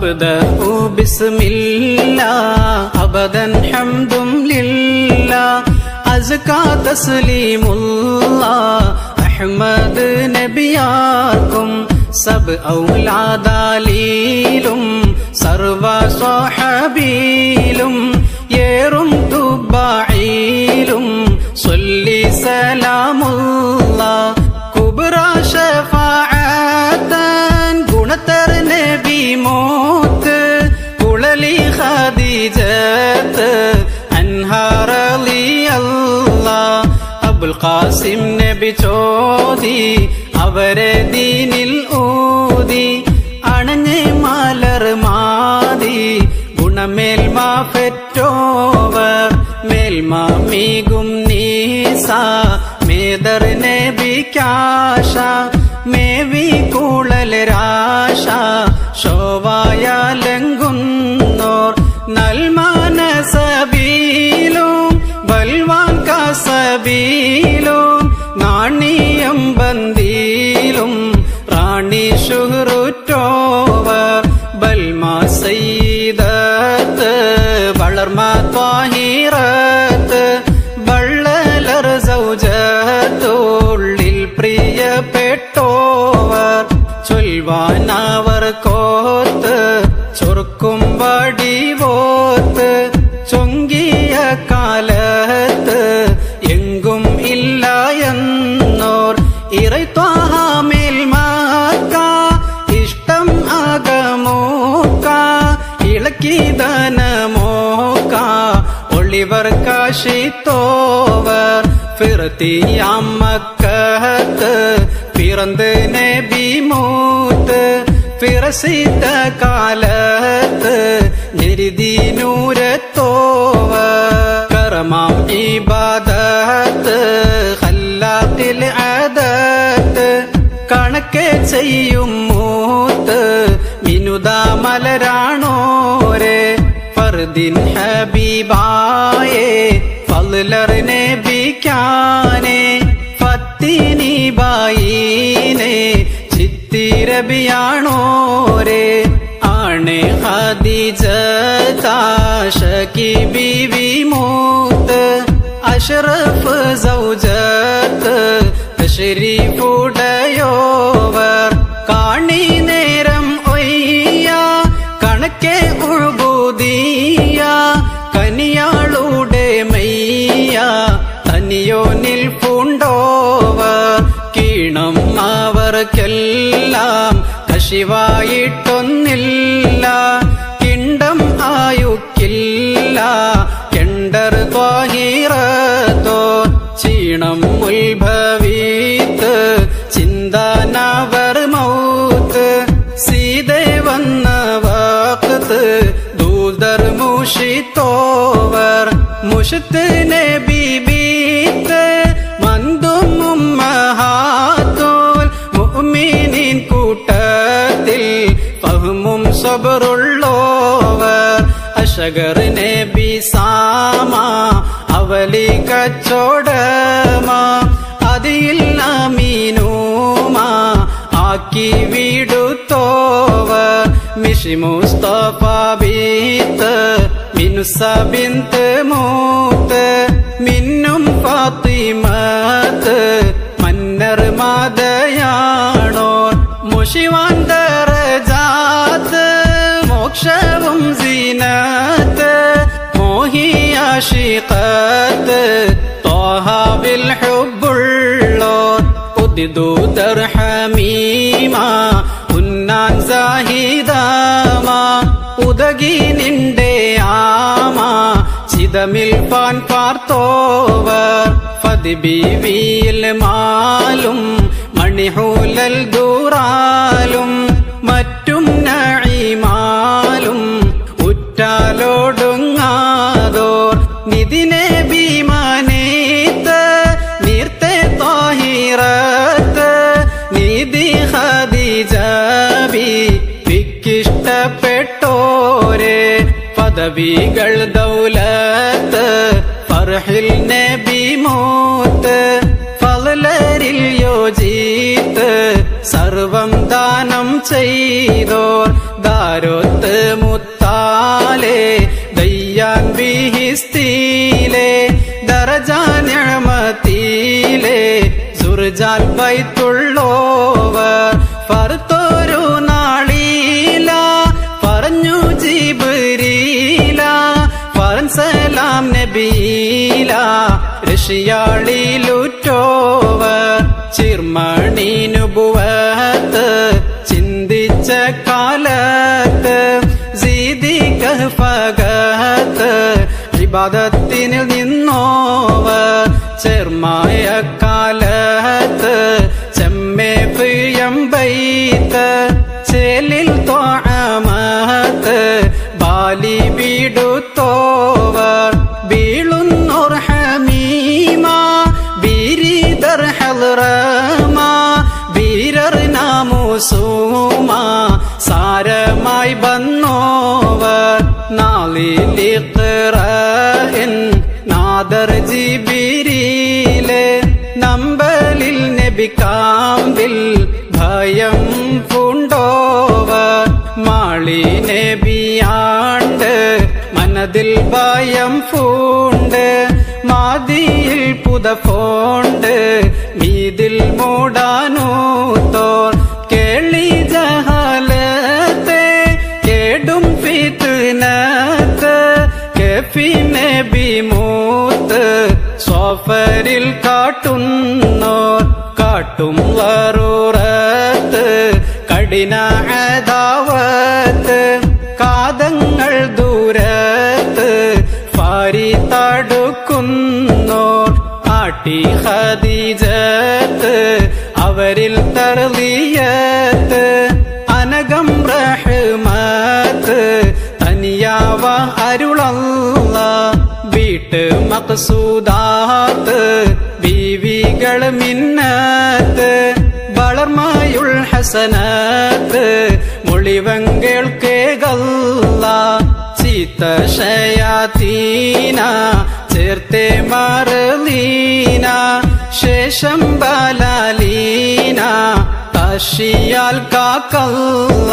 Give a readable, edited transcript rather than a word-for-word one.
أبدأ بسم الله أبدا حمد لله أزكى تسليم الله أحمد നബിയാർക്കും sub ഔലാദാലീലും സർവ സ്വഹബീലും ഏറും തുബായിലും സ്വല്ലി സലാമുല്ലാഹ് കുബ്ര ശഫാഅത്തൻ ഗുണതർ നബി moth കുളലി Khadeejath അൻഹാർ റളിയല്ലാഹ് Abul Qasem നബി ചോദി അവരെ ദീനിൽ ഊതി അണഞ്ഞ് മലർ മാതി ഗുണമേൽമ പെറ്റോവർ മേൽമ മീകും നീസ മേദർ നബിക്കാശ മേവി കുളൽ രാശ ശോഭായാലെങ്കുന്നോർ നൽമാനസബീലും ബൽവാൻ കസബീലും നാണിയം ബന്ദിയിലും റാണി ഷുഹ്റുറ്റോവർ ബൽമ സയ്യിദത്ത് വളർമ ത്വാഹിറത്ത് ബള്ളലർ സൗജത്തുള്ളിൽ പ്രിയപ്പെട്ടോവർ ചൊൽവാനവർ കോത്ത് ചൊറുക്കും വടിവോത്ത് ചൊങ്കിയ കാലത്ത് എങ്കും ഇല്ല എന്നോർ ഇറൈത്വാഹാമേൽമാക്ക ഇഷ്ടം ആകമോക്ക ഇളക്കിതനമോക്ക ഒളിവർ കാശിത്തോവർ ഫിറത്തിയാം മക്കത്ത് പിറന്ന് നബി മൂത്ത് ഫിറസിത്ത കാലത്ത് നിരിദീനൂരത്തോവർ കറമാം ഇബാദത്ത് ഖല്ലാഖിൽ അദത്ത് കണക്കെ ചെയ്യും മൂത്ത് മിനുദാ മലരാണോരെ ഫർദിൻ ഹബീബായേ ഫളലർ നബിക്കാനെ ഫത്തിനി ബായിനെ ചിത്തിരബിയാണോരെ ആണെ ഖദീജ താശകി ബീവി മൂത്ത് അഷ്റഫ് സൗജത്ത് തശ്രീഫുടയോവർ കാണി നേരം ഒയ്യ കണക്കെ ഉഴുബൂദിയ കനിയാളുടെ മയ്യ തനിയോനിൽ പൂണ്ടോവർ കീണം അവർക്കെല്ലാം കശിവായിട്ടൊന്നില്ല കിണ്ടം ആയുക്കില്ല കെണ്ടർ ത്വാഹിറത്തോ ചീണം ഉത്ഭവീത്ത് ചിന്താനവർ മൗത്ത് സീതേ വന്ന വഖത്ത് ദൂതർ മുഷിത്തോവർ മുഷത്ത് നബി ബീത്ത് മന്ദും ഉമ്മഹാത്തുൽ മുഅ്മിനീൻ കൂട്ടത്തിൽ ഫഹ്മും സബറുള്ളോവർ അശഗർ നബി സാമ അവലി കച്ചോടമ അതിൽ അമീനുമ ആക്കി വിടുത്തോവർ മിഷി മുസ്തഫ ബീത്ത് മിനുസ ബിന്ത് മൂത്ത് മിന്നും ഫാത്തിമത്ത് മന്നർ മാതയാണോർ മുഷിവാൻ ദറജാത്ത് മോക്ഷവും സീനത്ത് മോഹിയാഷിഖത്ത് ത്വാഹ ബിൽ ഹുബ്ബുള്ളോർ ഉദ്ദൂദർ ഹമീമ ഉന്നാൻ സാഹിദാമ ഉദകി നിന്റെ ആമ ചിതമിൽ പാൻ പാർത്തോവർ ഫതി ബീവിയിൽ മാലും മണിഹൂലൽ ദൂറാലും മറ്റും നഈമാലും ഉറ്റാലോടുങ്ങാതോർ നിതിനെ ബീമാനേത്ത് നീർത്തെ ത്വാഹിറത്ത് നിധി ഖദീജ ബിക്കിഷ്ടപ്പെട്ടോരെ പദവികൾ ദൗലത്ത് ഫർഹിൽ നബി മൂത്ത് ഫളലരിൽ യോജീത്ത് സർവം ദാനം ചെയ്തോർ ദാരൊത്ത് മുത്താലേ ദയ്യാൻ ബിഹിസ്തീലേ ദറജാൻ നിഅമതീലേ സുർജാൽ ബൈത്തുള്ളോവർ ഫർത്തോരു നാളീല പറഞ്ഞു ജിബ്രീല ഫറൻ സലാം നബീല ഋഷിയാളിലുറ്റോവർ ചിർമണി നുബുവത്ത് ചിന്തിച്ച കാലത്ത് സീദി കഹ്ഫകത്ത് ഇബാദത്തിൽ നിന്നോവർ ചെർമായ കാലത്ത് ചെമ്മേ പ്രിയംബൈത്ത് ചേലിൽ ത്വഅമത്ത് ബാലി ബീടുത്തോവർ ബീളുന്നോർ ഹമീമ ബീരിദർ ഹൽറമ ബീരർ നാമുസൂമ സാരമായി വന്നോവർ നാളിലിഖ്റാഇൻ നാദർ ജിബിരിലെ നമ്പലിൽ നബിക്കാമ്പിൽ ഭയം പൂണ്ടോവർ മാളി നബിയാണ്ട് മനതിൽ ഭയം പൂണ്ട് മാദിയിൽ പുതഫോണ്ട് മീതിൽ മൂടാനൂത്തോർ കേളി ജഹാലത്തെ കേടും ഫിത്നത്ത് കെഫി നബി മൂത്ത് സഫരിൽ കാട്ടുന്നോർ കാട്ടും വറൂറത്ത് കഠിന അദാവത്ത് കാതങ്ങൾ ദൂരത്ത് ഫാരി തടുക്കുന്നോർ ആട്ടി ഖദീജത്ത് അവരിൽ തർലിയത്ത് അനകം റഹ്മത്ത് തനിയാവ അരുളല്ല വീട്ട് മഖ്സൂദാത്ത് ബീവികൾ മിന്നത്ത് വളർമായുൾ ഹസനത്ത് മൊളിവങ്ങൾ കേകല്ല ചീത്ത ശയാതീന ചേർത്തെ മറലീന ശേഷം ബലാലീന തഷിയാൽ കാക്കല്ല